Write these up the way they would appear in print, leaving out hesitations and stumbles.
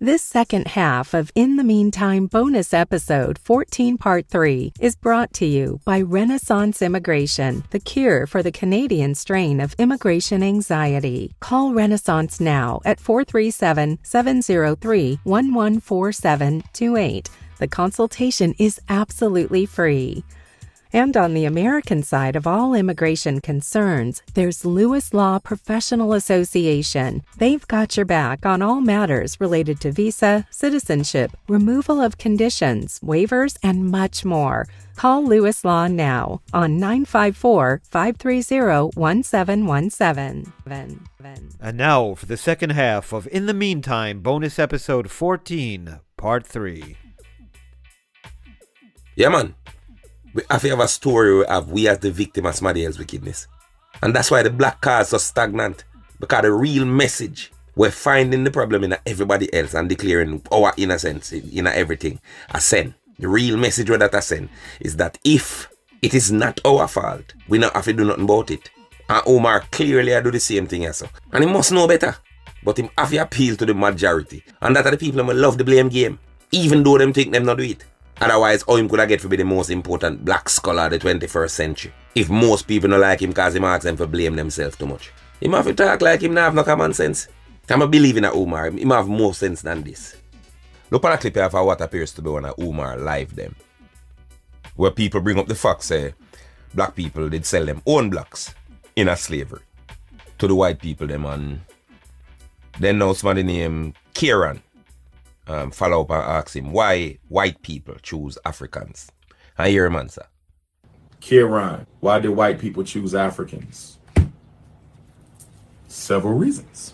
This second half of In the Meantime bonus episode 14 Part 3 is brought to you by Renaissance Immigration, the cure for the Canadian strain of immigration anxiety. Call Renaissance now at 437-703-114728. The consultation is absolutely free. And on the American side of all immigration concerns, there's Lewis Law Professional Association. They've got your back on all matters related to visa, citizenship, removal of conditions, waivers, and much more. Call Lewis Law now on 954-530-1717. And now for the second half of In the Meantime bonus episode 14, Part 3. Yeah, man. We have to have a story of we as the victim of somebody else's wickedness. And that's why the black cause is so stagnant. Because the real message, we're finding the problem in everybody else and declaring our innocence in everything. A sin. The real message where that a sin is that if it is not our fault, we not have to do nothing about it. And Omar clearly do the same thing as so. And he must know better. But him have to appeal to the majority. And that are the people who love the blame game. Even though them think them not do it. Otherwise, how him could have get to be the most important black scholar of the 21st century? If most people don't like him because him ask them for blame themselves too much. Him have to talk like him not have no common sense. I'm a believing in Umar. Him have more sense than this. Look at a clip here of what appears to be one of Umar live them. Where people bring up the fact say black people did sell them own blacks in a slavery to the white people them, and then now somebody named Kieran follow up and ask him why white people choose Africans. I hear him answer. Kieran, why did white people choose Africans? Several reasons.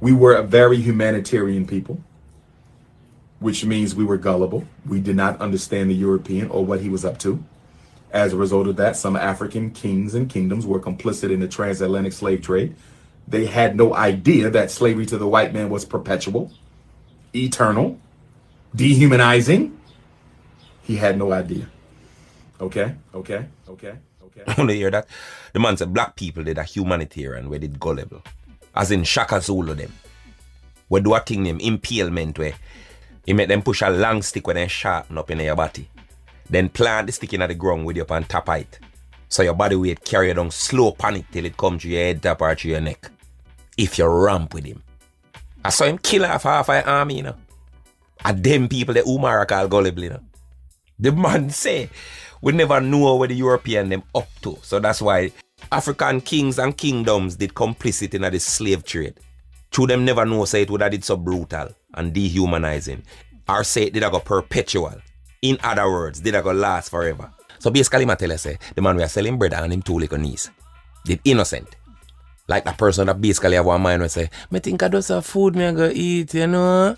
We were a very humanitarian people, which means we were gullible. We did not understand the European or what he was up to. As a result of that, some African kings and kingdoms were complicit in the transatlantic slave trade. They had no idea that slavery to the white man was perpetual, eternal, dehumanizing. He had no idea. Okay. I want to hear that. The man said black people did a humanitarian where did gullible. As in Shaka Zulu them. We do a thing named impalement where he make them push a long stick when they sharpen up in your body. Then plant the stick in the ground with your pan tap it. So your body weight carry you down slow panic till it comes to your head tap or to your neck. If you ramp with him. I saw him kill off half an army, you know. And them people the Umar call gullible, you know. The man say, we never know what the European them up to. So that's why African kings and kingdoms did complicit in the slave trade. True them never know say it would have did so brutal and dehumanizing. Or say it did go perpetual. In other words, did go last forever. So basically I tell you say, the man we are selling bread and him two little niece. Did innocent. Like that person that basically have one mind will say, me think I just have food me I go eat, you know.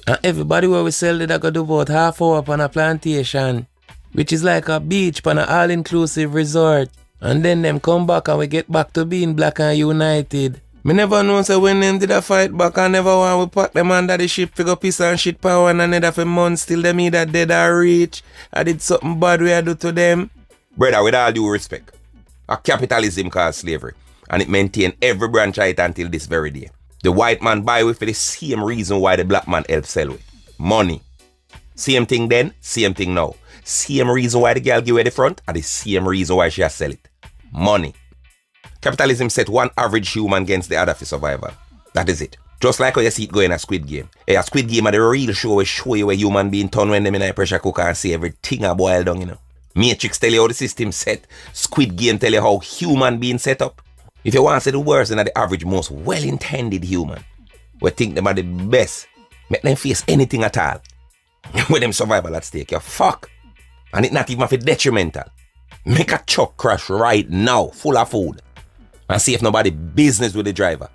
And everybody where we sell it I go do about half hour on a plantation. Which is like a beach on an all-inclusive resort. And then them come back and we get back to being black and united. Me never know say when them did a fight back and never want we pack them under the ship figure piece and shit power and another for months till them either dead or rich. I did something bad we I do to them. Brother, with all due respect, a capitalism called slavery. And it maintained every branch of it until this very day. The white man buy with for the same reason why the black man help sell with. Money. Same thing then, same thing now. Same reason why the girl give away the front, and the same reason why she has sell it. Money. Capitalism set one average human against the other for survival. That is it. Just like how you see it go in a Squid Game. A Squid Game are the real show where show you where human being turn when them in a pressure cooker and see everything a boil down, you know. Matrix tell you how the system set. Squid Game tell you how human being set up. If you want to see the worst than the average, most well-intended human, we think them are the best, make them face anything at all. With them survival at stake, you fuck. And it not even for detrimental. Make a truck crash right now, full of food. And see if nobody business with the driver.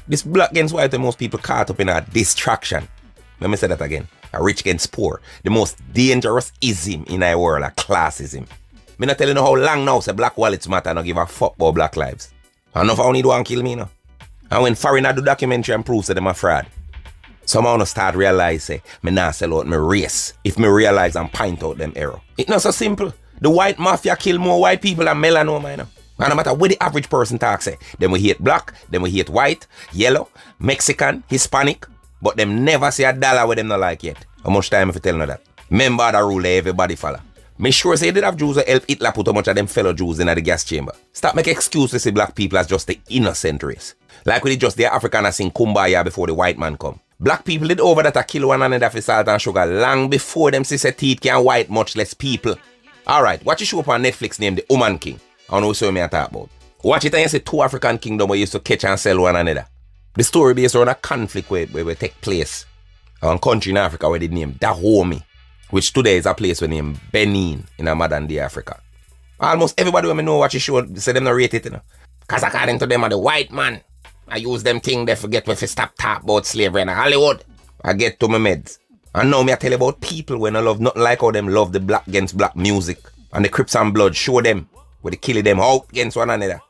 This black against white, the most people caught up in a distraction. Let me say that again. A rich against poor. The most dangerous ism in our world, a classism. Me not telling you how long now say black wallets matter and no give a fuck about black lives. I know if I only do and kill me, you know. And when foreigner do documentary and prove that them a fraud, somehow no start realize say, me not sell out my race if me realize and point out them error. It's not so simple. The white mafia kill more white people than melanoma, you know. And no matter what the average person talk say, then we hate black, then we hate white, yellow, Mexican, Hispanic. but them never see a dollar with them not like yet. How much time if you tell me that? Remember the rule everybody follow. Make sure say you did have Jews who help Hitler put how much of them fellow Jews in the gas chamber. Stop make excuse to see black people as just the innocent race. Like we did just the Afrikaners sing Kumbaya before the white man come. Black people did over that a kill one another for salt and sugar long before them see teeth can white much less people. Alright, watch a show up on Netflix named The Woman King. I don't know what me I talk about. Watch it and you see two African kingdoms where used to catch and sell one another. The story based on a conflict where take place on country in Africa where they name Dahomey, which today is a place where named Benin in a modern day Africa. Almost everybody when me know watch the show say them not rate it, you know. Cause according to them are the white man. I use them thing they forget me if stop talk about slavery in Hollywood. I get to my meds. And now me I tell you about people when I love nothing like how them love the black against black music. And the Crips and Blood show them where they kill them out against one another.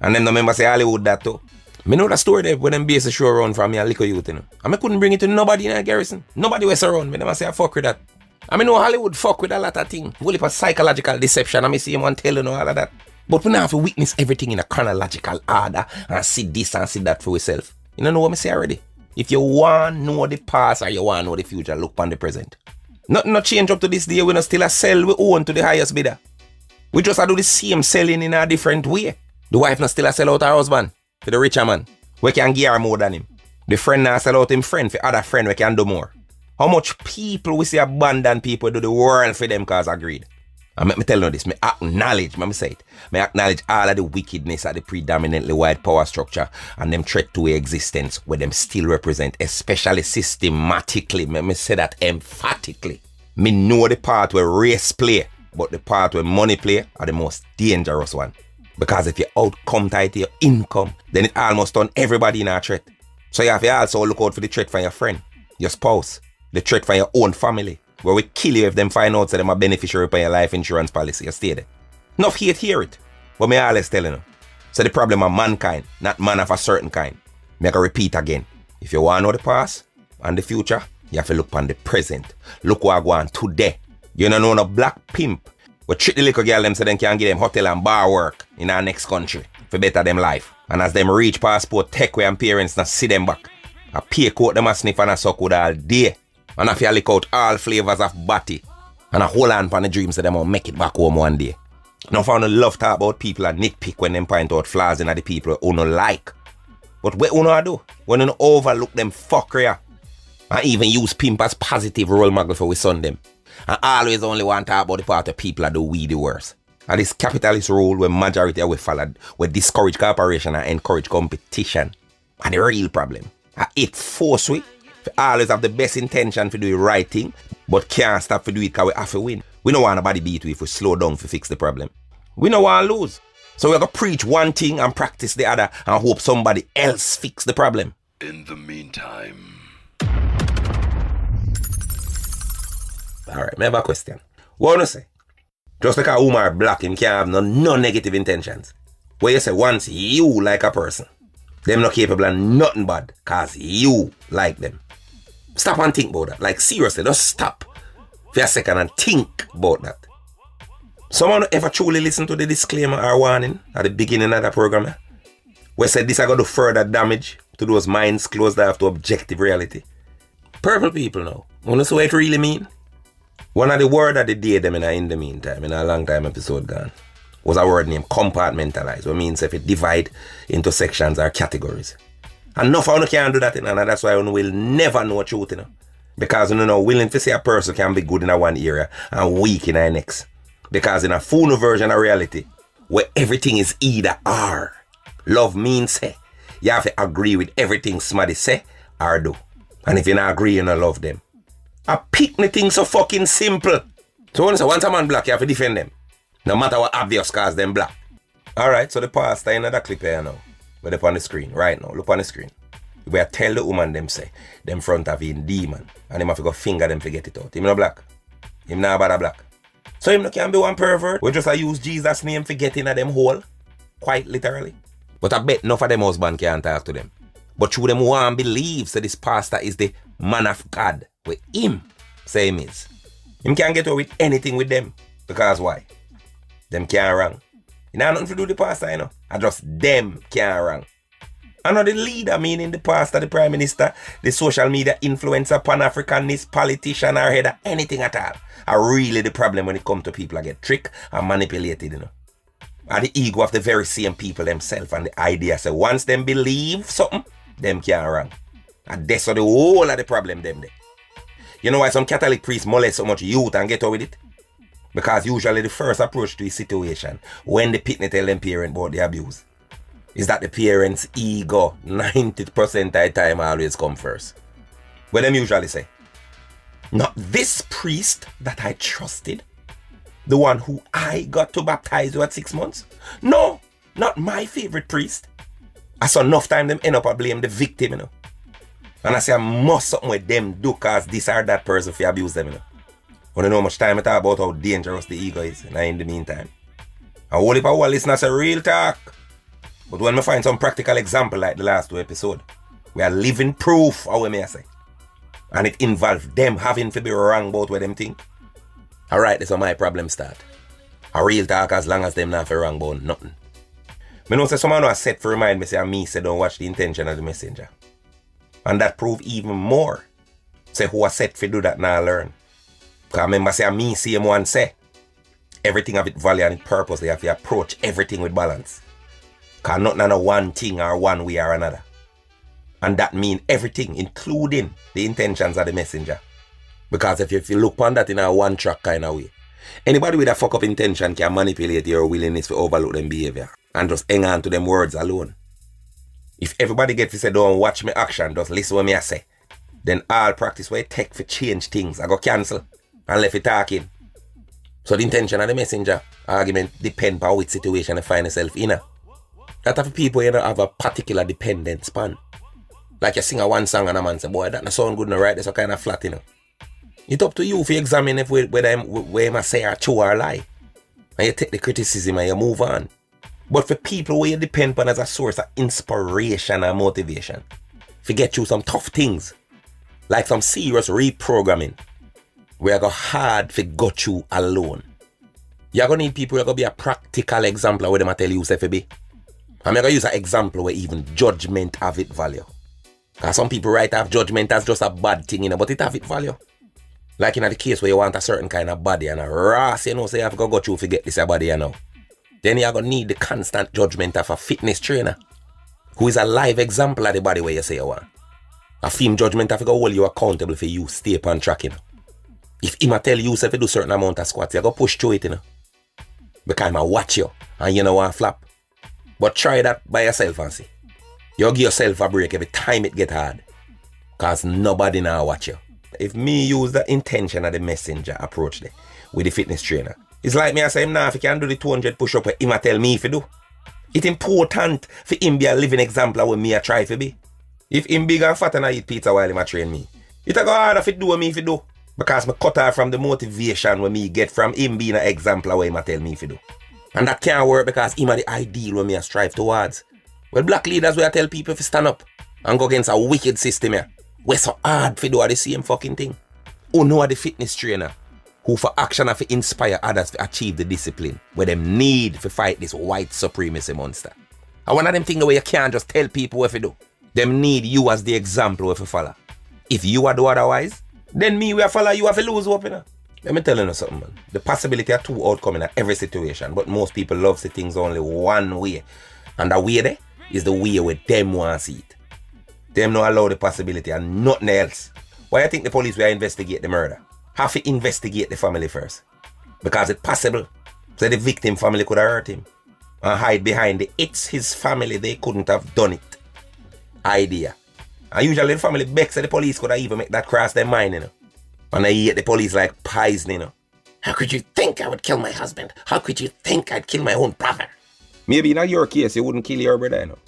And then the members say Hollywood that too. Me know the story there when them base the show around from me a little youth, you know. And I couldn't bring it to nobody in a garrison. Nobody was around me. Them say I fuck with that. I mean, know Hollywood fuck with a lot of things. Whole heap of psychological deception. I may see him and tell you all of that. But we now have to witness everything in a chronological order and see this and see that for yourself. You know what I say already? If you want to know the past or you want to know the future, look on the present. Nothing not change up to this day. We not still a sell we own to the highest bidder. We just a do the same selling in a different way. The wife not still a sell out her husband for the richer man. We can give her more than him. The friend now sell out him friend for other friend we can do more. How much people we see abandon people do the world for them cause of greed? And let me tell you this, me acknowledge all of the wickedness of the predominantly white power structure and them threat to existence where them still represent, especially systematically. Let me say that emphatically. Me know the part where race play, but the part where money play are the most dangerous one. Because if your outcome tied to your income, then it almost turn everybody in a threat. So you have to also look out for the threat from your friend, your spouse, the threat from your own family. Where we kill you if them find out that them a beneficiary of your life insurance policy. You stay there. Enough hate hear it. But me always telling you. So the problem of mankind, not man of a certain kind. Me I can repeat again. If you want to know the past and the future, you have to look on the present. Look what I go on today. You don't know no black pimp. We treat the little girl them so they can give them hotel and bar work in our next country for better them life. And as them reach passport, take away and parents not see them back. I pay coat them a sniff and a suck with all day. And if you lick out all flavors of body and a hold on for the dreams that them will make it back home one day. Now found a love talk about people and nitpick when them point out flaws in the people who don't like. But what you do? When you overlook them fuckery and even use pimp as positive role model for we son them. And always only want to talk about the part of people that do we the worst. And this capitalist rule where majority we followed, we discourage cooperation and encourage competition. And the real problem. It force we always have the best intention to do the right thing, but can't stop to do it because we have to win. We don't want nobody beat we if we slow down to fix the problem. We don't want to lose. So we're going to preach one thing and practice the other and hope somebody else fix the problem. In the meantime. Alright, I have a question. What do you say? Just like a Umar black, him can't have no negative intentions. Where you say once you like a person, them not capable of nothing bad because you like them. Stop and think about that. Like seriously, just stop for a second and think about that. Someone ever truly listen to the disclaimer or warning at the beginning of the program? Where said this are going to do further damage to those minds closed off to objective reality. Purple people now. Wanna see what it really mean? One of the word of the day them in the meantime, in a long time episode gone, was a word named compartmentalize, which means if it divide into sections or categories. And enough of you can't do that, and that's why you will never know truth, you know. Because you know, willing to say a person can be good in a one area and weak in the next. Because in a full version of reality, where everything is either or, love means say, you have to agree with everything somebody say or do. And if you not agree, you don't love them. I pick the thing so fucking simple. So when once a man black, you have to defend them. No matter what obvious cause them black. Alright, so the pastor in that clip here now. We're up on the screen, right now. Look on the screen. We tell the woman them say, them front of him demon. And him have to go finger them to get it out. Him no black. Him not bad black. So him no can be one pervert. We just use Jesus' name for getting at them hole. Quite literally. But I bet enough of them husband can't talk to them. But through them one believes that this pastor is the man of God. With him, say him is. Him can't get away with anything with them. Because why? Them can't wrong. You know nothing to do with the pastor, you know. I just them can't wrong. And not the leader, meaning the pastor, the prime minister, the social media influencer, pan-Africanist, politician, or head of anything at all, are really the problem when it comes to people that get tricked and manipulated, you know. And the ego of the very same people themselves and the idea. So once them believe something, them can't wrong. And that's the whole of the problem them there. You know why some Catholic priests molest so much youth and get away with it? Because usually the first approach to a situation, when the pitney tell them parent about the abuse, is that the parents' ego 90% of the time always come first. What them usually say? Not this priest that I trusted, the one who I got to baptize you at 6 months. No, not my favorite priest. I saw enough time them end up I blame the victim, you know. And I say I must something with them do cause this or that person if you abuse them, you know. I don't know how much time I talk about how dangerous the ego is in the meantime. I whole heap of listeners a real talk. But when we find some practical example like the last 2 episodes, we are living proof, how we may say. And it involves them having to be wrong about what them think. Alright, that's how my problem start. A real talk as long as them not for wrong about nothing. I know say someone was set to remind me say me say don't watch the intention of the messenger. And that prove even more. Say who was set to do that now learn. Because remember say me see him one say everything have its value and its purpose. They have to approach everything with balance. Because nothing on one thing or one way or another. And that means everything, including the intentions of the messenger. Because if you look on that in a one track kind of way, anybody with a fuck up intention can manipulate your willingness to overlook them behavior and just hang on to them words alone. If everybody gets to say don't watch me action, just listen what me I say, then all practice where it take for change things I go cancel and left it talking. So the intention of the messenger argument depend on which situation you find yourself in. That of people you know have a particular dependent span. Like you sing a one song and a man say, boy, that not sound good no right, that's a kind of flat, you know. It's up to you if you examine if whether I say are true or lie. And you take the criticism and you move on. But for people where you depend on as a source of inspiration and motivation, forget you some tough things, like some serious reprogramming, where you go hard for got you alone. You're going to need people who are going to be a practical example of what they tell you say for be. I'm going to use an example where even judgment have its value. Because some people right have judgment as just a bad thing, you know, but it have its value. Like in the case where you want a certain kind of body and a race, you know, say you have to go through to get this body, you know. Then you're going to need the constant judgment of a fitness trainer who is a live example of the body where you say you want. A film judgment of to go hold you accountable for you stay on track, you know. If him tell you if you do certain amount of squats, you go push through it, you know. Because him watch you and you know want flap. But try that by yourself and see. You give yourself a break every time it get hard. Because nobody now watch you. If me use the intention of the messenger approach there with the fitness trainer, it's like me I say him now if he can do the 200 push-up where him a tell me if he do. It's important for him be a living example of what me I try to be. If him big and fat and I eat pizza while him a train me, it a go hard if it do what me if he do. Because me cut off from the motivation when me get from him being an example of what him a tell me if he do. And that can't work because him are the ideal when me I strive towards. Well, black leaders will tell people to stand up and go against a wicked system here. We're so hard for do the same fucking thing. Who know the fitness trainer who for action have to inspire others to achieve the discipline where them need to fight this white supremacy monster. And one of them things the way you can't just tell people what to do. Them need you as the example what to follow. If you are do otherwise, then me will follow you have to lose hope, you know. Let me tell you something, man. The possibility of two outcomes in every situation, but most people love to see things only one way. And that way there is the way where them want to see it. Them not allow the possibility and nothing else. Why I think the police will investigate the murder? Have to investigate the family first. Because it's possible. So the victim family could have hurt him. And hide behind the it's his family, they couldn't have done it idea. And usually the family begs that the police could have even make that cross their mind, you know. And they hate the police like poison, you know. How could you think I would kill my husband? How could you think I'd kill my own brother? Maybe in your case, you wouldn't kill your brother, you know.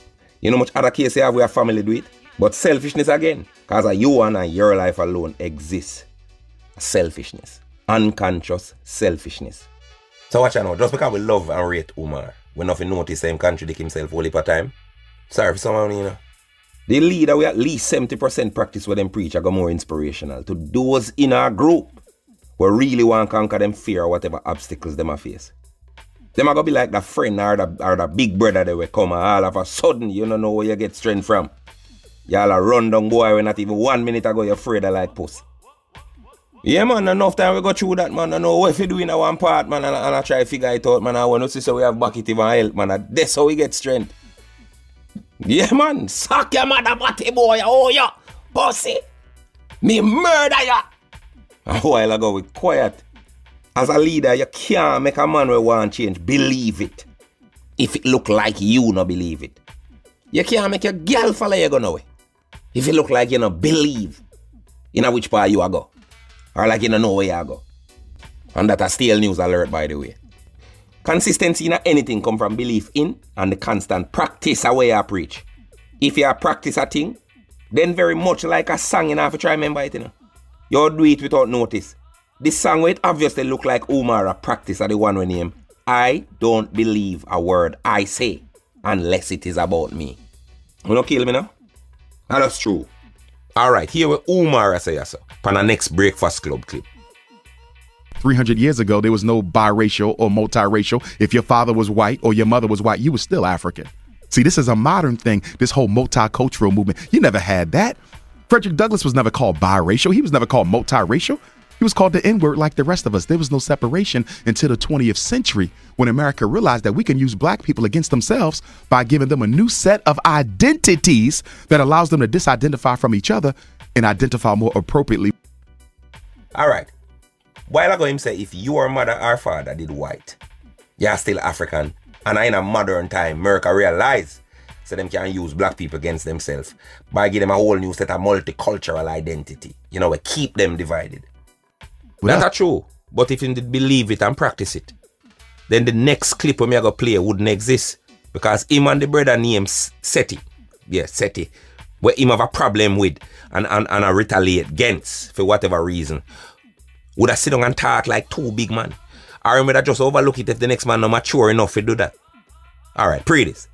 You know much other case you have where family do it? But selfishness again. Because you and your life alone exists. Selfishness. Unconscious selfishness. So watch out now. Just because we love and rate Umar, we nothing notice him contradict himself all the time. Sorry for someone, you know. The leader we at least 70% practice what them preach are go more inspirational to those in our group who really want to conquer them fear or whatever obstacles them a face. Them are gonna be like the friend or the big brother that will come and all of a sudden you don't know where you get strength from. Y'all a run down boy when not even 1 minute ago you're afraid of like pussy. Yeah man, enough time we go through that man. I know what if you do in a one part man and I try to figure it out man. I want to see so we have bucket even help man. That's how we get strength. Yeah man, suck your mother body boy, oh yeah, pussy. Me murder ya. A while ago we quiet. As a leader, you can't make a man who want change believe it. If it look like you no believe it. You can't make your girl follow you go no way. If it look like you no believe in a which part you a go. Or like you no know where you go. And that a stale news alert by the way. Consistency in anything come from belief in and the constant practice of where you preach. If you practice a thing, then very much like a song you have to try remember it, you know. You do it without notice. This song where it obviously look like Umar a practice of the one we name I don't believe a word I say unless it is about me. You don't kill me now? And that's true. Alright, here we Umar say so. On the next Breakfast Club clip. 300 years ago, there was no biracial or multiracial. If your father was white or your mother was white, you were still African. See, this is a modern thing, this whole multicultural movement. You never had that. Frederick Douglass was never called biracial. He was never called multiracial. He was called the N-word like the rest of us. There was no separation until the 20th century when America realized that we can use black people against themselves by giving them a new set of identities that allows them to disidentify from each other and identify more appropriately. All right. While ago him say if your mother or father did white, you're still African. And in a modern time, America realize so them can use black people against themselves by giving them a whole new set of multicultural identity. You know, we keep them divided. Well, that's true. But if you did believe it and practice it, then the next clip we are going to play wouldn't exist. Because him and the brother named Seti, Seti, where him have a problem with and I retaliate against for whatever reason, would I sit down and talk like two big man? I remember just overlook it if the next man not mature enough to do that. Alright, pre this.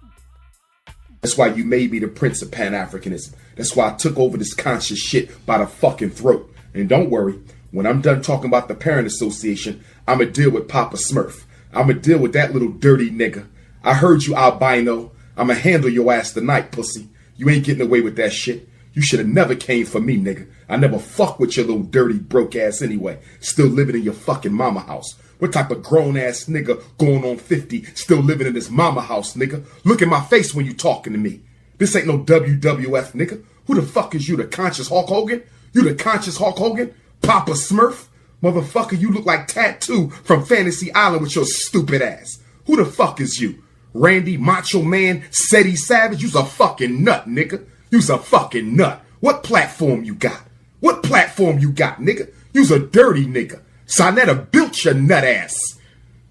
That's why you made me the prince of Pan-Africanism. That's why I took over this conscious shit by the fucking throat. And don't worry, when I'm done talking about the Parent Association, I'ma deal with Papa Smurf. I'ma deal with that little dirty nigga. I heard you, albino. I'ma handle your ass tonight, pussy. You ain't getting away with that shit. You should have never came for me, nigga. I never fuck with your little dirty broke ass anyway. Still living in your fucking mama house. What type of grown ass nigga going on 50 still living in his mama house, nigga? Look in my face when you talking to me. This ain't no WWF, nigga. Who the fuck is you, the conscious Hulk Hogan? You the conscious Hulk Hogan? Papa Smurf? Motherfucker, you look like Tattoo from Fantasy Island with your stupid ass. Who the fuck is you? Randy Macho Man Seti Savage? You's a fucking nut, nigga. You's a fucking nut. What platform you got? What platform you got, nigga? You's a dirty nigga. Sonetta built your nut ass.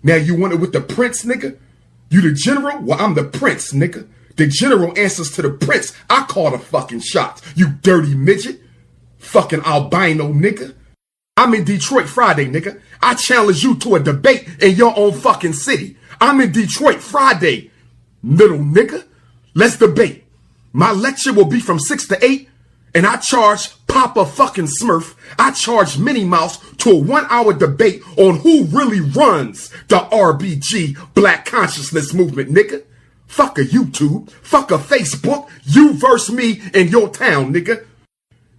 Now you want it with the prince, nigga? You the general? Well, I'm the prince, nigga. The general answers to the prince. I call the fucking shots, you dirty midget. Fucking albino nigga. I'm in Detroit Friday, nigga. I challenge you to a debate in your own fucking city. I'm in Detroit Friday, little nigga. Let's debate. My lecture will be from 6 to 8, and I charge Papa fucking Smurf. I charge Minnie Mouse to a 1-hour debate on who really runs the RBG Black Consciousness Movement, nigga. Fuck a YouTube. Fuck a Facebook. You versus me in your town, nigga.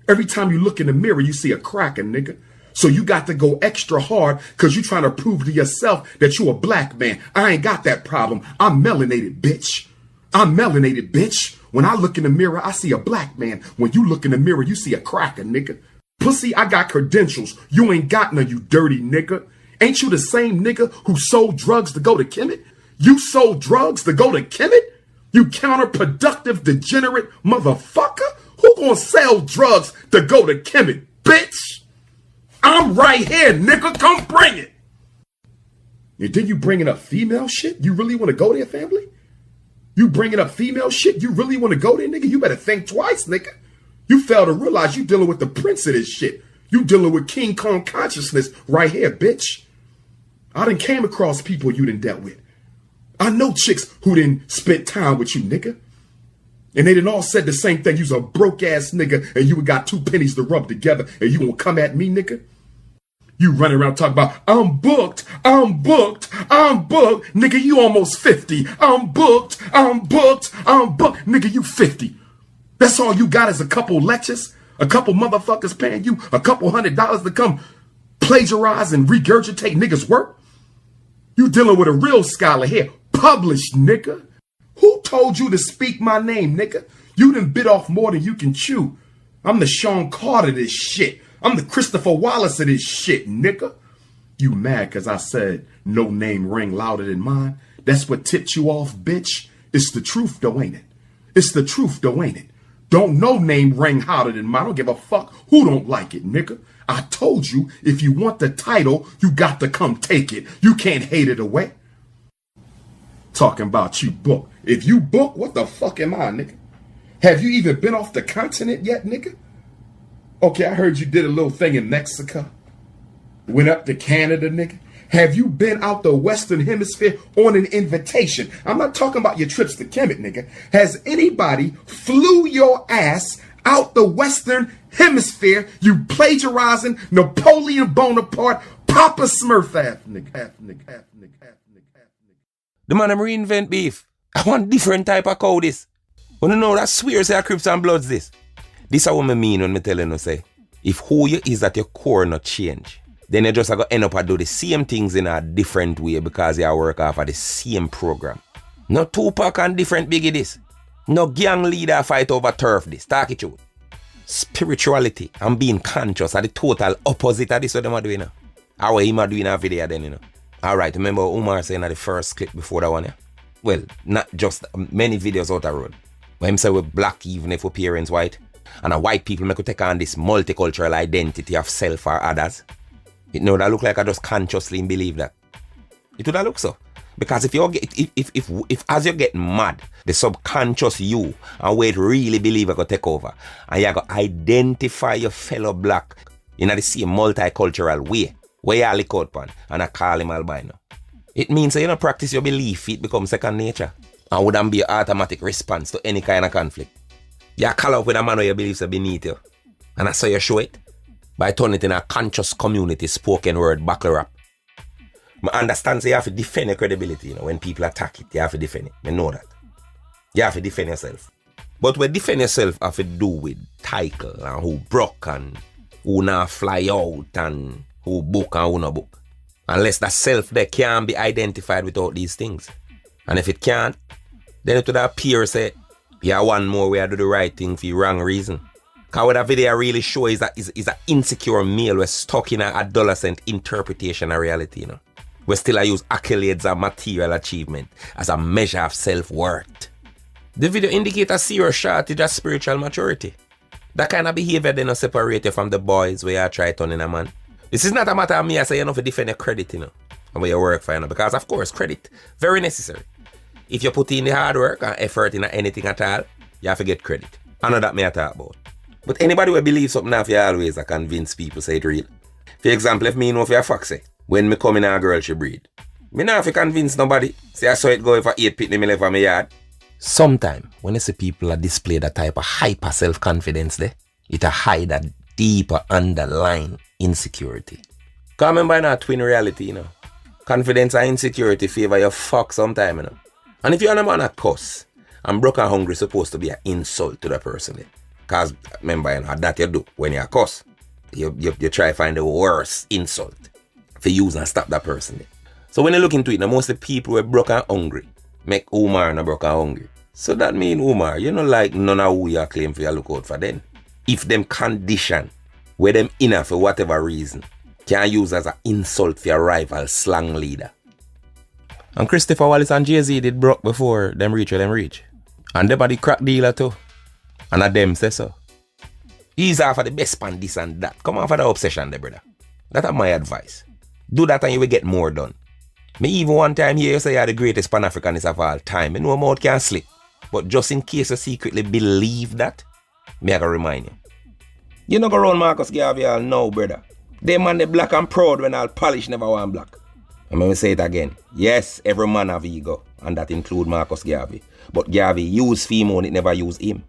Every time you look in the mirror, you see a cracker, nigga. So you got to go extra hard because you trying to prove to yourself that you a black man. I ain't got that problem. I'm melanated, bitch. I'm melanated, bitch. When I look in the mirror, I see a black man. When you look in the mirror, you see a cracker, nigga. Pussy, I got credentials. You ain't got none, you dirty nigga. Ain't you the same nigga who sold drugs to go to Kemet? You sold drugs to go to Kemet? You counterproductive, degenerate motherfucker? Who gonna sell drugs to go to Kemet, bitch? I'm right here, nigga. Come bring it. And then you bringing up female shit? You really want to go there, family? You bringing up female shit? You really want to go there, nigga? You better think twice, nigga. You fail to realize you dealing with the prince of this shit. You dealing with King Kong consciousness right here, bitch. I done came across people you done dealt with. I know chicks who done spent time with you, nigga. And they done all said the same thing. You's a broke ass nigga and you got 2 pennies to rub together and you gonna come at me, nigga? You running around talking about, I'm booked. Nigga, you almost 50. I'm booked. Nigga, you 50. That's all you got is a couple lectures, a couple motherfuckers paying you a couple $100 to come plagiarize and regurgitate niggas' work. You dealing with a real scholar here. Published, nigga. Who told you to speak my name, nigga? You done bit off more than you can chew. I'm the Sean Carter of this shit. I'm the Christopher Wallace of this shit, nigga. You mad cause I said no name ring louder than mine? That's what tipped you off, bitch. It's the truth though, ain't it? It's the truth though, ain't it? Don't no name ring hotter than mine. I don't give a fuck who don't like it, nigga. I told you, if you want the title, you got to come take it. You can't hate it away. Talking about you book. If you book, what the fuck am I, nigga? Have you even been off the continent yet, nigga? Okay, I heard you did a little thing in Mexico. Went up to Canada, nigga. Have you been out the Western Hemisphere on an invitation? I'm not talking about your trips to Kemet, nigga. Has anybody flew your ass out the Western Hemisphere, you plagiarizing Napoleon Bonaparte, Papa Smurf ass, nigga. The man them reinvent beef. I want different type of cow this. Wanna know that swear say Crips and Bloods this? This is what I mean when I tell you, say, if who you is at your core not change, then you just going to end up and do the same things in a different way because you work off of the same program. No Tupac and different biggie this. No gang leader fight over turf this. Talk it out. Spirituality and being conscious are the total opposite of this what them are doing now. How him are doing a video then, you know. Alright, remember what Umar saying at the first clip before that one, yeah? Well, not just many videos out the road. When him say we're black even if we're parents white. And a white people make you take on this multicultural identity of self or others. It know that look like I just consciously believe that. It would look so. Because if you get if as you get mad, the subconscious you and where it really believe I go take over, and you go identify your fellow black in the same multicultural way, where you look out pan and I call him albino. It means that you don't practice your belief, it becomes second nature. And wouldn't be an automatic response to any kind of conflict. You call up with a man who you believe is beneath you. And that's how you show it. By turning it in a conscious community spoken word battle rap. I understand so you have to defend your credibility, you know, when people attack it, you have to defend it. I know that. You have to defend yourself. But when defend yourself have to do with title and who broke and who not fly out and who book and who not book. Unless that self there can't be identified without these things. And if it can't, then it would appear say, yeah, one more way I do the right thing for the wrong reason. Because what that video really shows is an insecure male we're stuck in an adolescent interpretation of reality, you know. We still use accolades and material achievement as a measure of self-worth. The video indicates a serious shortage of spiritual maturity. That kind of behavior then separate you from the boys where you try turning a man. This is not a matter of me I say you know to defend your credit, you know, and where you work for, you know, because of course credit, very necessary. If you put in the hard work and effort in anything at all, you have to get credit. I know that me I talk about. But anybody who believes something have you always convince people say it real. For example, if me know for a foxy, when me come in a girl she breed, me not have to convince nobody. Say I saw it go for 8 pitney me left on my yard. Sometimes when you see people display that type of hyper self-confidence there, it hide that deeper underlying insecurity. Because remember in a twin reality, you know. Confidence and insecurity favor your fuck sometime, you know. And if you're a man a cuss, and broke and hungry supposed to be an insult to the person. Because remember, you know, that you do when you're cuss. You try to find the worst insult for use and stop that person. So when you look into it, most of the people who are broke and hungry make Umar not broke and hungry. So that means Umar, you know like none of who you claim for you look out for them. If them condition, where them inner for whatever reason, can use as an insult for your rival slang leader. And Christopher Wallace and Jay-Z did broke before them reach where them reach. And them are the crack dealer too. And a them say so. He's off of the best pan this and that. Come off of the obsession there, brother. That's my advice. Do that and you will get more done. Me even one time here you say you're the greatest Pan-Africanist of all time. You know mouth can slip. But just in case you secretly believe that, me I gotta remind you. You know go around Marcus Garvey all now, brother. They man they black and proud when all polish never want black. I'm going to say it again. Yes, every man have ego, and that include Marcus Garvey. But Garvey used female, it never used him.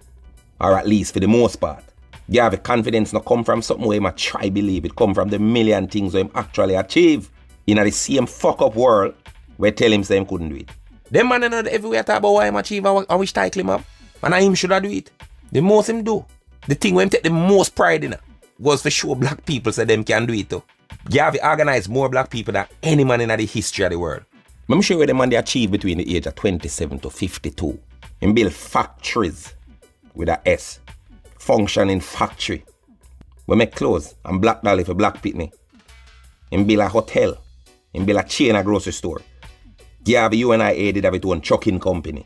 Or at least for the most part. You have a confidence not come from something where him a try believe. It come from the million things where him actually achieve. In the same fuck up world where tell him say him couldn't do it. Them man not everywhere talk about why him achieve and which title him up. And him should have do it. The most him do. The thing where him take the most pride in was for sure black people say them can do it too. Garvey organized more black people than any man in the history of the world. Let me show you what the man they achieved between the age of 27 to 52. Him build factories with a S. Functioning factory. We make clothes and black dolly for black pitney. Him build a hotel. Him build a chain a grocery store. Garvey UNIA did have his own trucking company.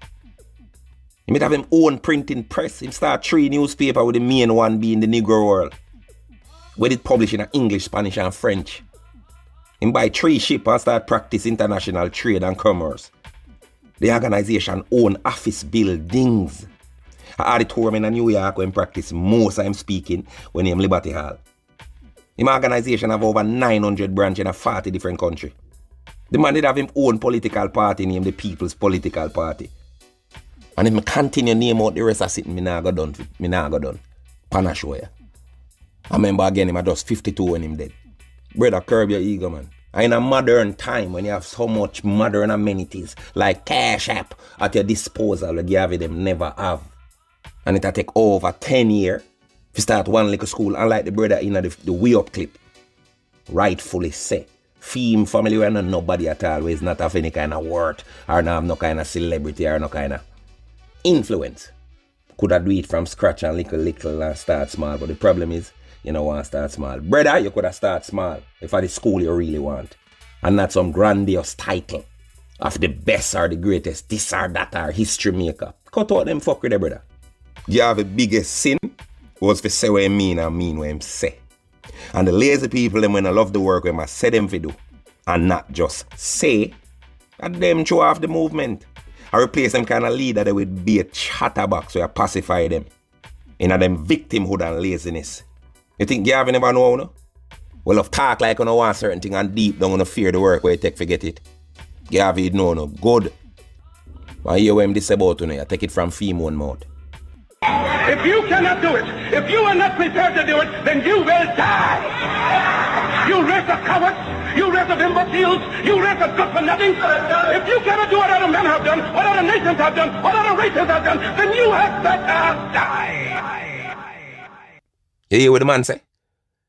He might have him own printing press. Him start 3 newspapers with the main one being the Negro World. Where it published in English, Spanish and French. Him buy 3 ships and start practice international trade and commerce. The organization own office buildings. A auditorium in New York when practice most of him speaking when he in Liberty Hall. Him organization have over 900 branches in 40 different countries. The man did have him own political party named the People's Political Party. And if me continue name out the rest of it, me nah go done. Pana show ya. I remember again him at just 52 when him dead. Brother, curb your ego, man. And in a modern time when you have so much modern amenities like Cash App at your disposal, like Garvey them never have. And it'll take over 10 years to start one little school, unlike the brother in the Way Up clip. Rightfully say. Fame family where nobody at all is not have any kind of worth or not have no kind of celebrity or no kind of influence. Could have do it from scratch and little and start small. But the problem is, you don't want to start small. Brother, you could have start small if at the school you really want. And not some grandiose title of the best or the greatest, this or that or history maker. Cut out them fuck with the brother. You have the biggest sin was to say what you mean and mean what you say. And the lazy people, them when I love the work, when I say them to do, and not just say, and them throw off the movement. I replace them kind of leader that would be a chatterbox so I pacify them. In a them victimhood and laziness. You think Garvey never know, no? Well, if talk like you don't want certain thing and deep down you fear the work where you take forget it. Garvey know no good. I hear what him this about you, I take it from female mouth. If you cannot do it, if you are not prepared to do it, then you will die. You race of cowards, you race of imbeciles, you race of good for nothing. If you cannot do what other men have done, what other nations have done, what other races have done, then you had better die. You hear what the man say?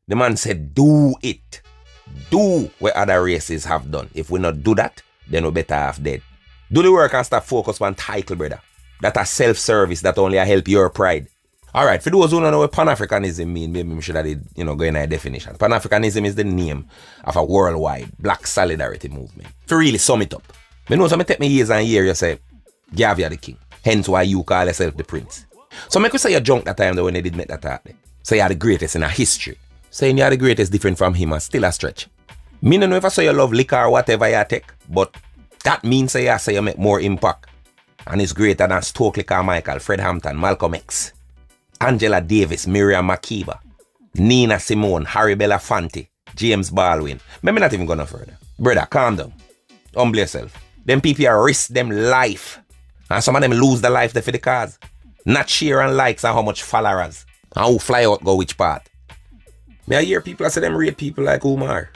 The man said, do it. Do what other races have done. If we not do that, then we better have dead. Do the work and stop focus on title, brother. That a self-service that only help your pride. Alright, for those who don't know what Pan-Africanism mean, maybe we should have go in a definition. Pan-Africanism is the name of a worldwide black solidarity movement. To really sum it up. I know some take me years and years, you say, Garvey are the king. Hence why you call yourself the prince. So make we say you drunk that time though when they did make that talk. Say you're the greatest in a history. Saying you're the greatest different from him is still a stretch. Me don't know if I say you love liquor or whatever you take, but that means say you make more impact. And it's greater than Stokely Carmichael, Fred Hampton, Malcolm X, Angela Davis, Miriam Makeba, Nina Simone, Harry Belafonte, James Baldwin. Maybe not even going no further. Brother, calm down. Humble yourself. Them people risk them life. And some of them lose their life there for the cause. Not share and likes and how much followers. And who fly out go which part. Me I hear people say them rate people like Umar.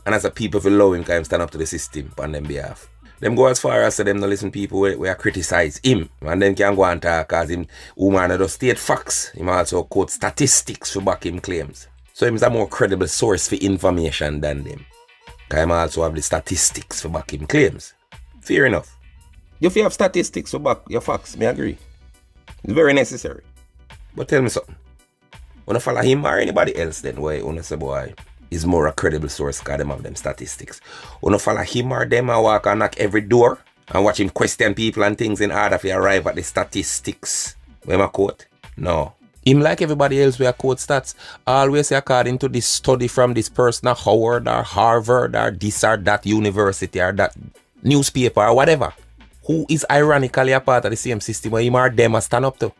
And as a people for love him can stand up to the system on them behalf. Them go as far as say them no listen people where criticize him. And then can go and talk because him Umar not just state facts. Him also quote statistics for back him claims. So him is a more credible source for information than them. Because him also have the statistics for back him claims. Fair enough. If you have statistics for back your facts, me agree. It's very necessary. But tell me something. Wanna follow him or anybody else then why wanna say boy is more a credible source because them have them statistics. Wanna follow him or them and walk and knock every door and watch him question people and things in order to arrive at the statistics. Where my quote? No. Him like everybody else where quote stats always according to this study from this person at Howard or Harvard or this or that university or that newspaper or whatever. Who is ironically a part of the same system where him or them must stand up to.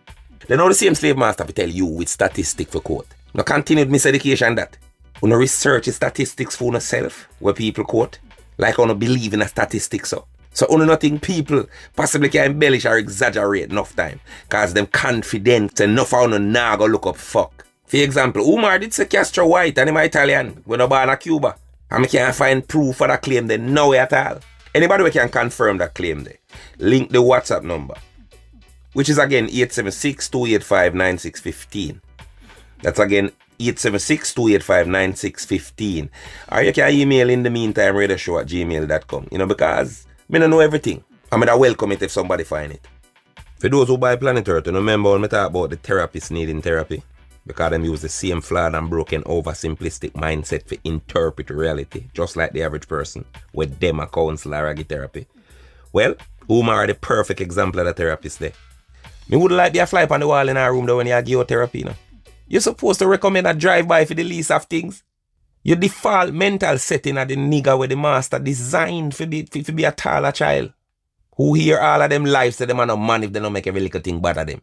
They know the same slave master to tell you with statistics for quote. Now continue with miseducation that. You know research statistics for yourself where people quote. Like you don't believe in a statistics so. So you don't think people possibly can embellish or exaggerate enough time. Cause them confident enough how you nah go look up fuck. For example, Umar did say Castro white and him Italian when he born in Cuba. And I can't find proof for that claim there no way at all. Anybody who can confirm that claim there, link the WhatsApp number, which is again 876-285-9615. That's again 876-285-9615. Or you can email in the meantime radioshow@gmail.com. You know, because I don't know everything. I mean, I welcome it if somebody find it. For those who buy Planet Earth, you remember when I talk about the therapists needing therapy? Because them use the same flawed and broken over-simplistic mindset to interpret reality, just like the average person, with them a counselor or therapy. Well, Umar the perfect example of the therapist there. Me would like be a fly on the wall in our room though when you have geotherapy, you know. You're supposed to recommend a drive-by for the least of things. Your default mental setting of the nigga where the master designed for be a taller child. Who hear all of them lives say them are no man if they don't make every little thing bother them.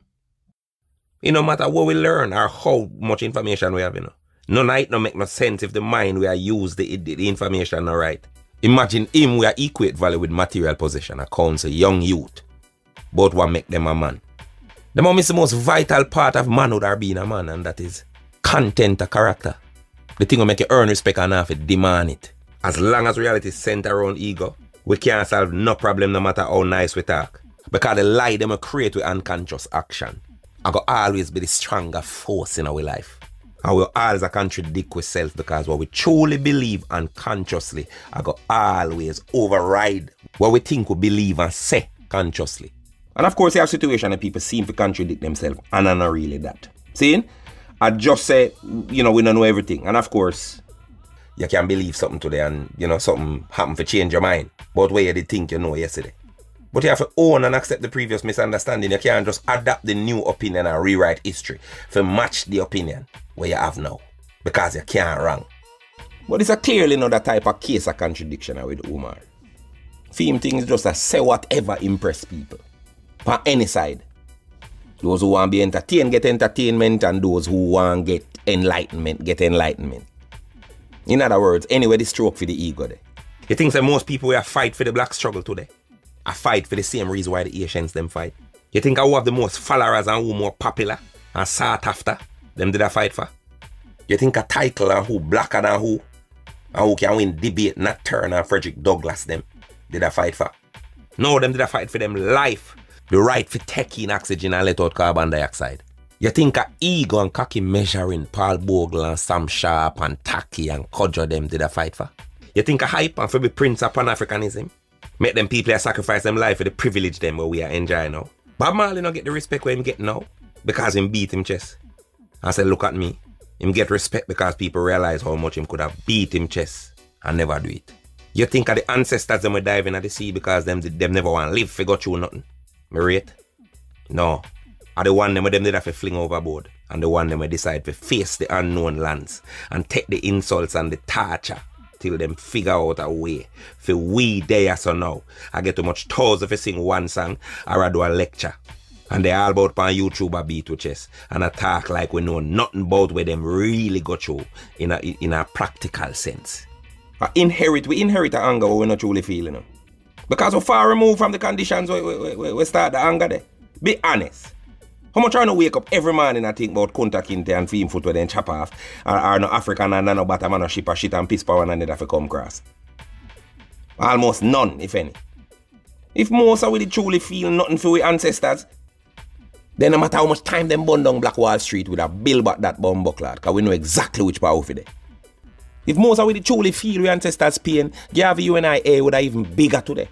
It no matter what we learn or how much information we have, you know. None of it no make no sense if the mind we are use the information not right. Imagine him we are equate value with material possession, accounts a young youth. But what make them a man? The mom is the most vital part of manhood or being a man, and that is content or character. The thing will make you earn respect and have it, demand it. As long as reality is centered around ego, we can't solve no problem no matter how nice we talk. Because the lie them will create with unconscious action. I go always be the stronger force in our life. And we'll always contradict with self because what we truly believe unconsciously, I go always override what we think we believe and say consciously. And of course, you have situations that people seem to contradict themselves, and I'm not really that. See? I just say, you know, we don't know everything. And of course, you can believe something today and, you know, something happen to change your mind. But where you did think you know yesterday. But you have to own and accept the previous misunderstanding. You can't just adapt the new opinion and rewrite history to match the opinion where you have now. Because you can't wrong. But it's a clearly another type of case of contradiction with Umar. Theme thing is just to say whatever impress people. On any side. Those who want to be entertained get entertainment, and those who want to get enlightenment get enlightenment. In other words, anyway, the stroke for the ego there. You think that most people will fight for the black struggle today? I fight for the same reason why the Asians them fight. You think I who have the most followers and who more popular and sought after, them did I fight for? You think a title and who blacker than who, and who can win debate, Nat Turner and Frederick Douglass them, did I fight for? No, them did I fight for them life. The right for taking oxygen and let out carbon dioxide. You think a ego and cocky measuring Paul Bogle and Sam Sharp and Taki and Kodjo them did I fight for? You think a hype and for be Prince of Pan-Africanism? Make them people sacrifice them life for the privilege them where we are enjoying now. Bob Marley not get the respect where him get now because him beat him chest. I said, look at me. Him get respect because people realize how much him could have beat him chest and never do it. You think of the ancestors them were diving at the sea because them never want to live for go through nothing? Me rate? No. Are the one them did have to fling overboard, and the one them decide to face the unknown lands and take the insults and the torture till them figure out a way for we there so now. I get too much toes if I sing one song or I do a lecture. And they all about on YouTube a beat with chest and I talk like we know nothing about where them really go through in a practical sense. We inherit the anger we not truly feel, you know. Because we're far removed from the conditions we start the anger there. Be honest. How much I no wake up every morning and think about Kunta Kinte and Fim Foot where they chop off or no African and no bottom and no ship or shit and piss power and another for come cross? Almost none, if any. If most of we truly feel nothing for we ancestors, then no matter how much time them burn down Black Wall Street with a bill back that bomb buckler, because we know exactly which power for there. If most of we truly feel we ancestors' pain, Garvey, you and I would have even bigger today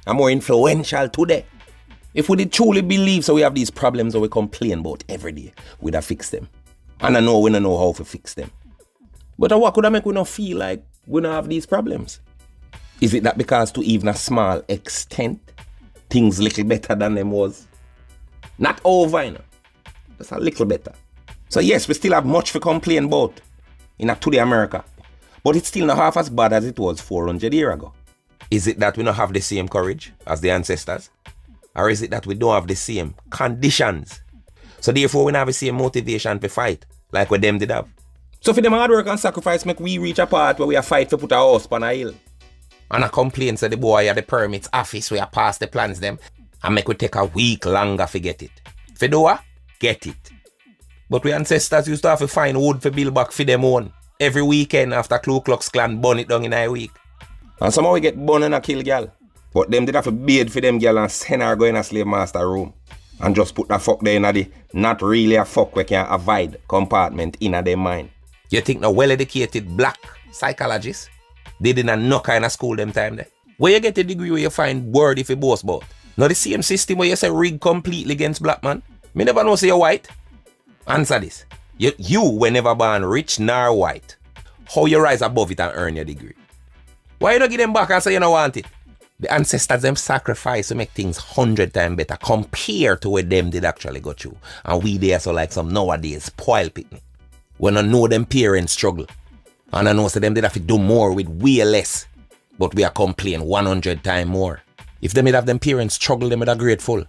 and more influential today. If we did truly believe so we have these problems that we complain about every day, we'd have fixed them. And I know we don't know how to fix them. But what could I make we not feel like we don't have these problems? Is it that because to even a small extent, things little better than them was? Not over, you know. Just a little better. So yes, we still have much to complain about in today America. But it's still not half as bad as it was 400 years ago. Is it that we don't have the same courage as the ancestors? Or is it that we don't have the same conditions? So therefore we don't have the same motivation to fight like what them did have. So for them hard work and sacrifice make we reach a part where we are fight to put our house on a hill. And I complain to the boy at the permits office where I pass the plans them and make we take a week longer to get it. For do what? Get it. But we ancestors used to have to find wood for build back for them own. Every weekend after Ku Klux Klan burn it down in a week. And somehow we get born and a kill girl. But them did have to bathe for them girl and send her go in a slave master room. And just put the fuck there in the not really a fuck we can avoid compartment in their mind. You think the well-educated black psychologists, they didn't no kind of school them time there? Where you get a degree where you find word if you boast about? Not the same system where you say rig completely against black man? Me never know say you're white. Answer this. You were never born rich nor white. How you rise above it and earn your degree? Why you don't give them back and say you don't want it? The ancestors them sacrifice to make things 100 times better compared to where them did actually go through. And we there so like some nowadays spoil picnic. When I know them parents struggle. And I know so them did have to do more with way less. But we are complaining 100 times more. If them did have them parents struggle, them would are grateful.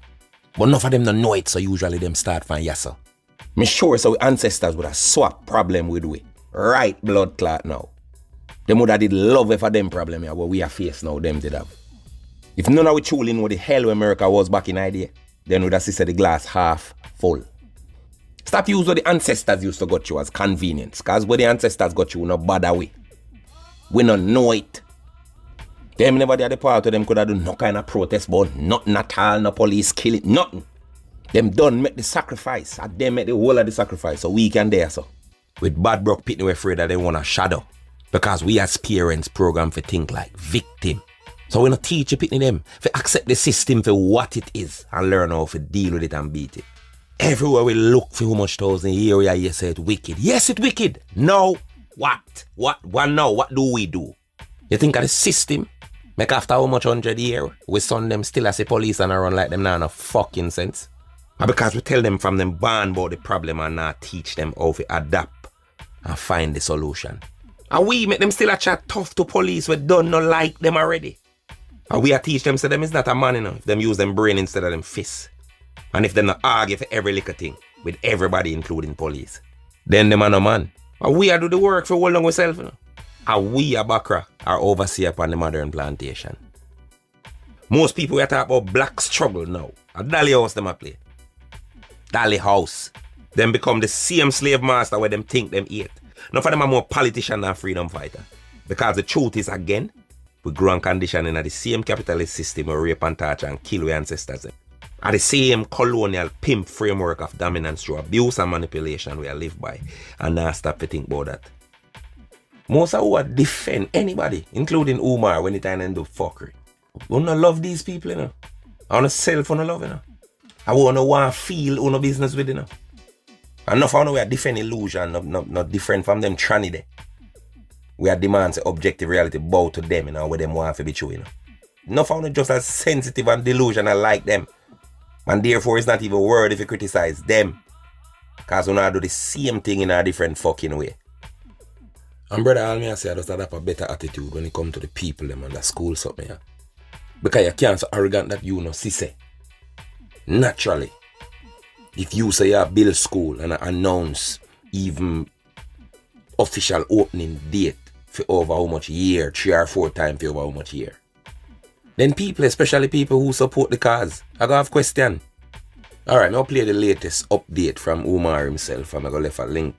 But enough of them don't know it, so usually them start from yes sir. Me sure so our ancestors would have swap problem with we. Right blood clot now. Them would have did love for them problem here, what we are face now, them did have. If none of we truly know what the hell America was back in idea, then we'd have said the glass half full. Stop using what the ancestors used to got you as convenience, cause what the ancestors got you no bother way. We don't know it. Them never did the part of them could have done no kind of protest, but nothing at all, no police kill it, nothing. Them done make the sacrifice, and them make the whole of the sacrifice, so we can dare so. With bad broke pitney we afraid that they want a shadow, because we as parents program for think like victim. So we not teach you pitney them, for accept the system for what it is, and learn how to deal with it and beat it. Everywhere we look for how much thousand year we hear say it wicked. Yes, it wicked. No. What? What now? What do we do? You think of the system? Make after how much 100 years, we son them still as a police and I run like them now no fucking sense. And because we tell them from them born about the problem and not teach them how to adapt and find the solution. And we make them still a chat tough to police we don't know like them already. And we a teach them say them is not a man enough. If them use them brain instead of them fists. And if them not argue for every little thing with everybody including police, then them are no man. And we a do the work for hold on ourselves, you know. And we a Bakra are overseer upon the modern plantation. Most people we talk about black struggle now. A Dolly House them a play. Dolly House. Them become the same slave master where them think them eat. None of them are more politician than freedom fighter. Because the truth is again, we grow and condition in the same capitalist system where rape and torture and kill our ancestors. At the same colonial pimp framework of dominance through abuse and manipulation we live by. And now stop to think about that. Most of who defend anybody, including Umar, when it time and do fuckery. We don't love these people, you know. I want to sell for no love, you know. I want to feel no business with, you know. Enough of we are different illusion, not different from them tranny there. We are demands objective reality bow to them, you know, where them want to be true, you know. Enough of just as sensitive and delusional like them. And therefore it's not even a word if you criticize them. Because we not do the same thing in a different fucking way. And brother, all me I say I just have a better attitude when it comes to the people them and the school something, yeah. Because you can't so arrogant that you know, see. Naturally, if you say you build school and announce even official opening date for over how much year, 3 or 4 times for over how much year, then people, especially people who support the cause, I go have question. Alright, I'll play the latest update from Umar himself and I'm going to leave a link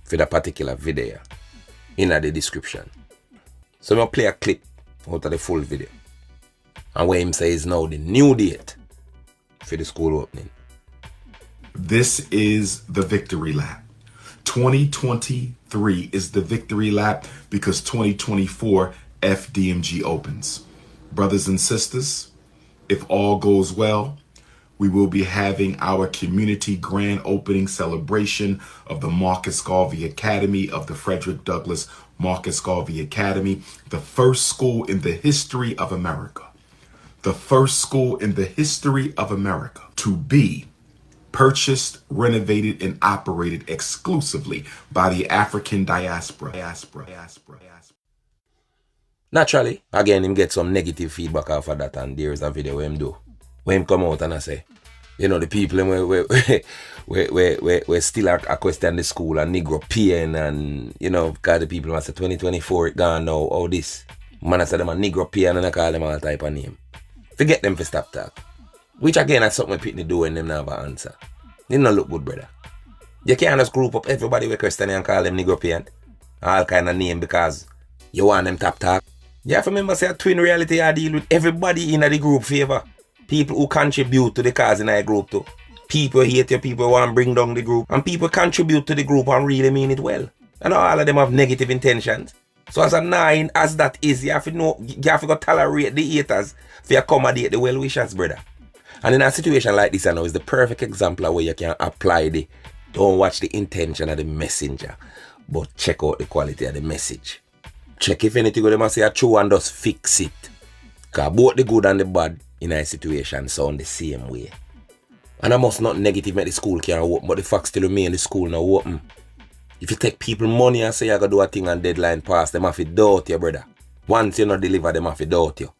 for the particular video in the description. So I'll play a clip out of the full video. And where him says now the new date for the school opening. This is the victory lap. 2023 is the victory lap because 2024 FDMG opens. Brothers and sisters, if all goes well, we will be having our community grand opening celebration of the Marcus Garvey Academy of the Frederick Douglass Marcus Garvey Academy, the first school in the history of America. The first school in the history of America to be purchased, renovated, and operated exclusively by the African diaspora. Naturally, again, him get some negative feedback off of that, and there's a video where him do. Where him come out and I say, you know, the people we still are question the school and Negro peeing and, you know, because the people must say 2024 it gone now, all this. Man, I say them a Negro peeing and I call them all type of name. Forget them for stop talk. Which again, that's something people do when them not have an answer. They don't look good, brother. You can't just group up everybody with Christian and call them nigger paint. All kind of name because you want them top talk. You have to remember, say, a twin reality I deal with everybody in the group favor. People who contribute to the cause in the group too. People hate you, people want to bring down the group. And people contribute to the group and really mean it well. And all of them have negative intentions. So as a nine, as that is, you have to know, you have to go tolerate the haters for accommodate the well-wishers, brother. And in a situation like this, I know, is the perfect example of where you can apply the don't watch the intention of the messenger, but check out the quality of the message. Check if anything they must say true and just fix it. Because both the good and the bad in a situation sound the same way. And I must not negative make the school can't open, but the fact still remain the school now open. If you take people money and say you gotta do a thing and deadline pass, them have to doubt you, brother. Once you not deliver, them have to doubt you.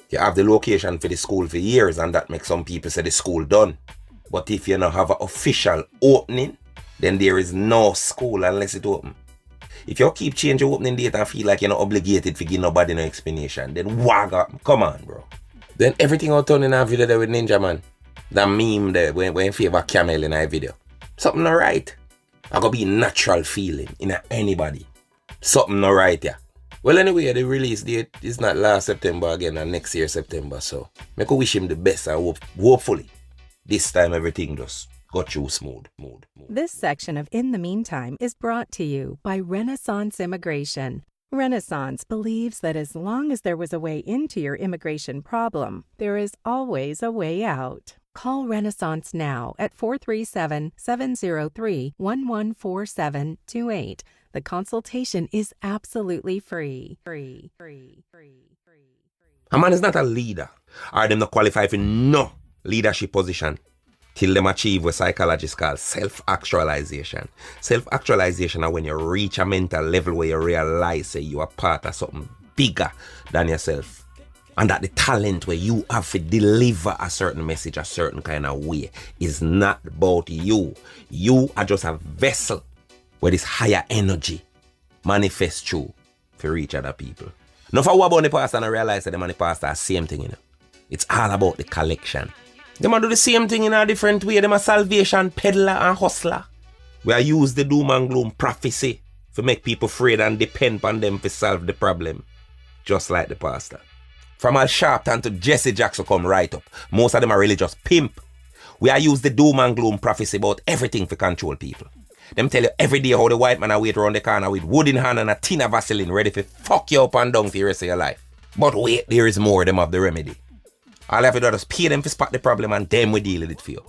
You have the location for the school for years and that makes some people say the school done. But if you not have an official opening, then there is no school unless it open. If you keep changing opening date and feel like you're not obligated to give nobody no explanation, then wag up. Come on, bro. Then everything out turn in a video there with Ninja Man. That meme there when you favor camel in a video. Something not right. I gotta be natural feeling in anybody. Something not right, yeah. Well, anyway, the release date is not last September again and next year September. So, I could wish him the best and hopefully this time everything just got you smooth. This section of In the Meantime is brought to you by Renaissance Immigration. Renaissance believes that as long as there was a way into your immigration problem, there is always a way out. Call Renaissance now at 437-703-114728. The consultation is absolutely free. A man is not a leader, or them not qualify for no leadership position till them achieve what psychologists call self-actualization. Self-actualization is when you reach a mental level where you realize that you are part of something bigger than yourself. And that the talent where you have to deliver a certain message a certain kind of way is not about you. You are just a vessel where this higher energy manifests through to reach other people. Now for what about the pastor and I realize that the man the pastor are the same thing, you know. It's all about the collection. They might do the same thing in a different way. They are salvation peddler and hustler. We are use the doom and gloom prophecy to make people afraid and depend on them to solve the problem. Just like the pastor. From Al Sharpton to Jesse Jackson come right up. Most of them are really just pimp. We are use the doom and gloom prophecy about everything to control people. Them tell you every day how the white man are wait around the corner with wood in hand and a tin of Vaseline ready to fuck you up and down for the rest of your life. But wait, there is more them of the remedy. All you have to do is pay them to spot the problem and them will deal with it for you.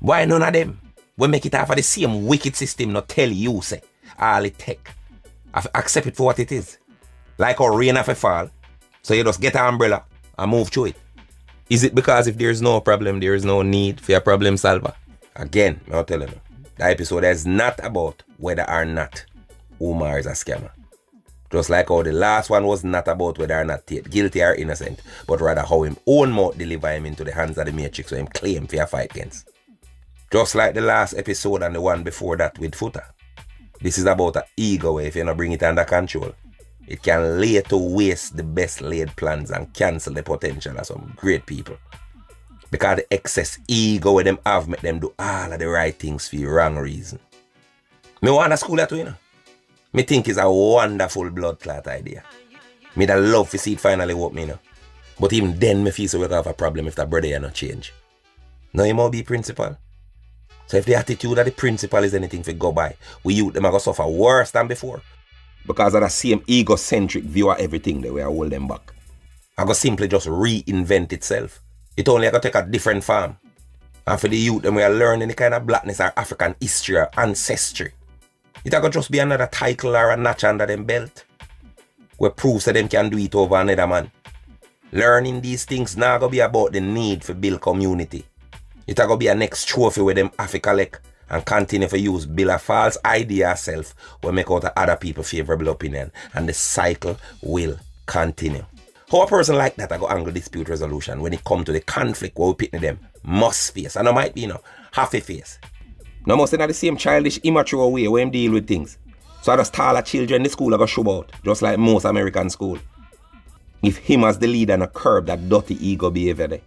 Why none of them? We make it out of the same wicked system not tell you say all it take. Accept it for what it is. Like how rain have to fall. So you just get an umbrella and move through it. Is it because if there is no problem, there is no need for a problem solver? Again, I'll tell you. The episode is not about whether or not Umar is a scammer. Just like how the last one was not about whether or not Tate guilty or innocent, but rather how him own mouth deliver him into the hands of the matrix where him claim for a fight against. Just like the last episode and the one before that with Footer. This is about an ego where if you don't bring it under control, it can lay to waste the best laid plans and cancel the potential of some great people. Because the excess ego where them have make them do all of the right things for the wrong reason. Me want to school that way, you know. Me think it's a wonderful blood clot idea. Me da love to see it finally work, me, you know. But even then, me feel so we have a problem if that brother you not change. Now you must be principal. So if the attitude of the principal is anything to go by, we youth them are going to suffer worse than before. Because of the same egocentric view of everything that we are hold them back. I go simply just reinvent itself. It only going to take a different form. And for the youth, them we are learning the kind of blackness or African history or ancestry. It going to just be another title or a notch under them belt. Where proves that them can do it over another man. Learning these things now going to be about the need for build community. It going to be a next trophy where them have to collect and continue to use build a false idea self will make out of other people's favorable opinion. And the cycle will continue. How a person like that I go angle dispute resolution when it come to the conflict where we pick them must face. And it might be, you know, half a face. Now must in the same childish, immature way where him deal with things. So I just tell children in the school I go show out, just like most American school. If him as the leader and curb that dirty ego behavior there.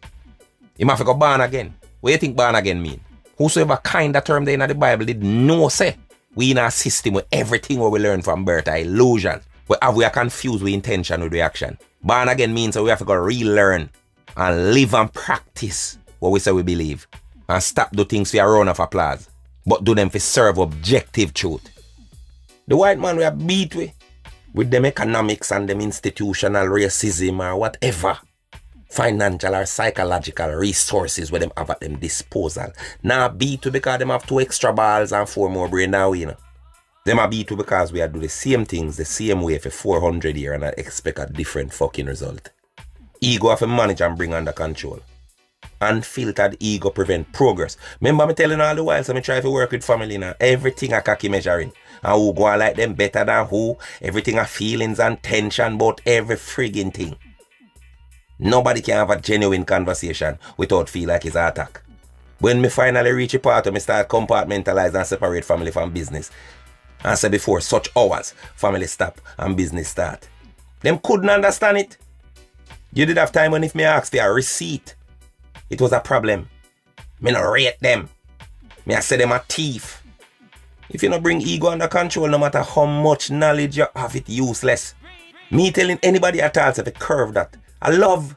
Him have to go born again. What do you think born again mean? Whosoever kind of term they in the Bible did know say we in a system with everything what we learn from birth are illusion. We are confused with intention with reaction. Born again means that we have to go relearn and live and practice what we say we believe. And stop do things for a round of applause. But do them for serve objective truth. The white man we are beat with them economics and them institutional racism or whatever. Financial or psychological resources where them have at them disposal. Now beat we because them have 2 extra balls and 4 more brain now, you know. Them are beat we because we are do the same things the same way for 400 years and I expect a different fucking result. Ego have to manage and bring under control. Unfiltered ego prevent progress. Remember me telling all the while, so me try to work with family now. Everything I cocky measuring. And who go on like them better than who. Everything are feelings and tension about every friggin' thing. Nobody can have a genuine conversation without feel like it's an attack. When me finally reach a part where me start compartmentalize and separate family from business. And say before such hours, family stop and business start. Them couldn't understand it. You did have time when if me asked for a receipt. It was a problem. Me no rate them. Me I say them a thief. If you no bring ego under control, no matter how much knowledge you have, it useless. Me telling anybody at all to curve that. I love.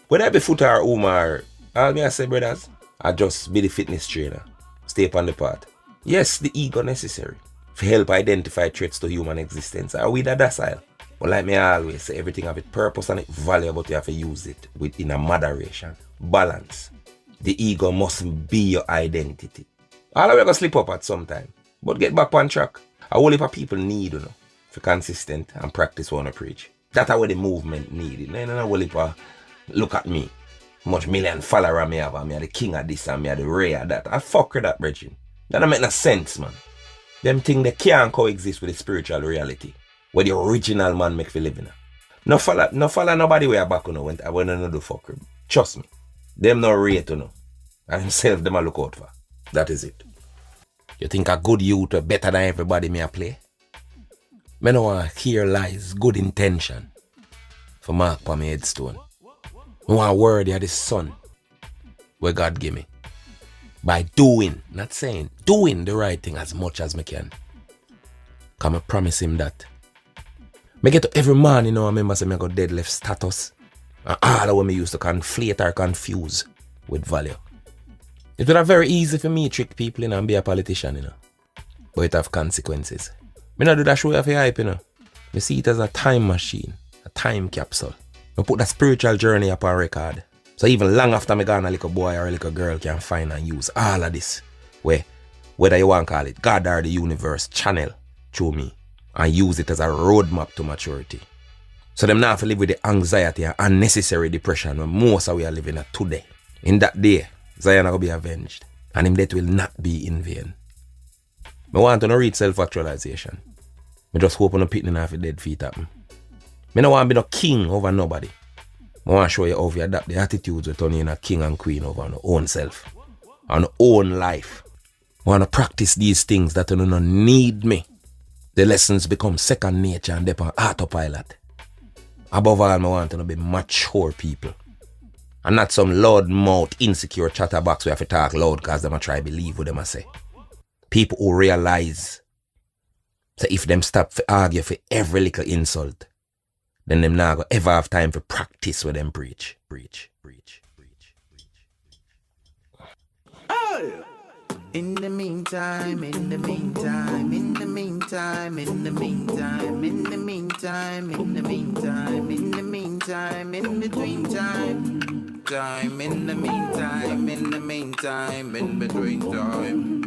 Whether I be foot or Umar, all me I say, brothers, I just be the fitness trainer. Stay upon the path. Yes, the ego necessary. To help identify threats to human existence. Are we the docile? But like me always say, everything have its purpose and its value, but you have to use it within a moderation. Balance. The ego mustn't be your identity. All of you gonna slip up at some time. But get back on track. A whole heap of people need, you know, for consistent and practice what I preach. That's what the movement needed. No, a whole heap of, look at me. Much million follower me have, and me are the king of this and me are the ray of that. I fuck with that, brethren. That don't make no sense, man. Them things they can't coexist with the spiritual reality. Where the original man make for living. No follow nobody way back on when I don't do fuck with. Trust me. Them no rate, you know. And himself them a look out for. That is it. You think a good youth are better than everybody me a play? Me no want to hear lies, good intention. For mark on my headstone. I want worthy of the son where God give me. By doing, not saying, doing the right thing as much as me can. Cause I promise him that. Me get to every man, you know, I remember say me got deadlift status. And all of what me used to conflate or confuse with value. It would have very easy for me to trick people, you know, and be a politician, you know. But it have consequences. Me not do that show of hype, you know. Me see it as a time machine, a time capsule. I put that spiritual journey up on record. So even long after me gone, a little boy or a little girl can find and use all of this. Whether you want to call it God or the universe channel through me. And use it as a roadmap to maturity. So them now have to live with the anxiety and unnecessary depression when most of we are living at today. In that day, Zion will be avenged. And him death will not be in vain. I want to not reach self-actualization. I just hope on the picking off your dead feet happen. I don't want to be no king over nobody. I want to show you how you adapt the attitudes of turning a king and queen over your own self. On your own life. I want to practice these things that you don't need me. The lessons become second nature and they're on autopilot. Above all, I want to be mature people. And not some loud-mouth, insecure chatterbox who have to talk loud because they try to believe what they say. People who realize that if them stop to argue for every little insult, then them not gonna ever have time for practice with them preach. Oh! In the meantime, in the meantime, in the meantime, in the meantime, in the meantime, in the meantime, in the meantime, in between time, in the meantime, in the meantime, in between time.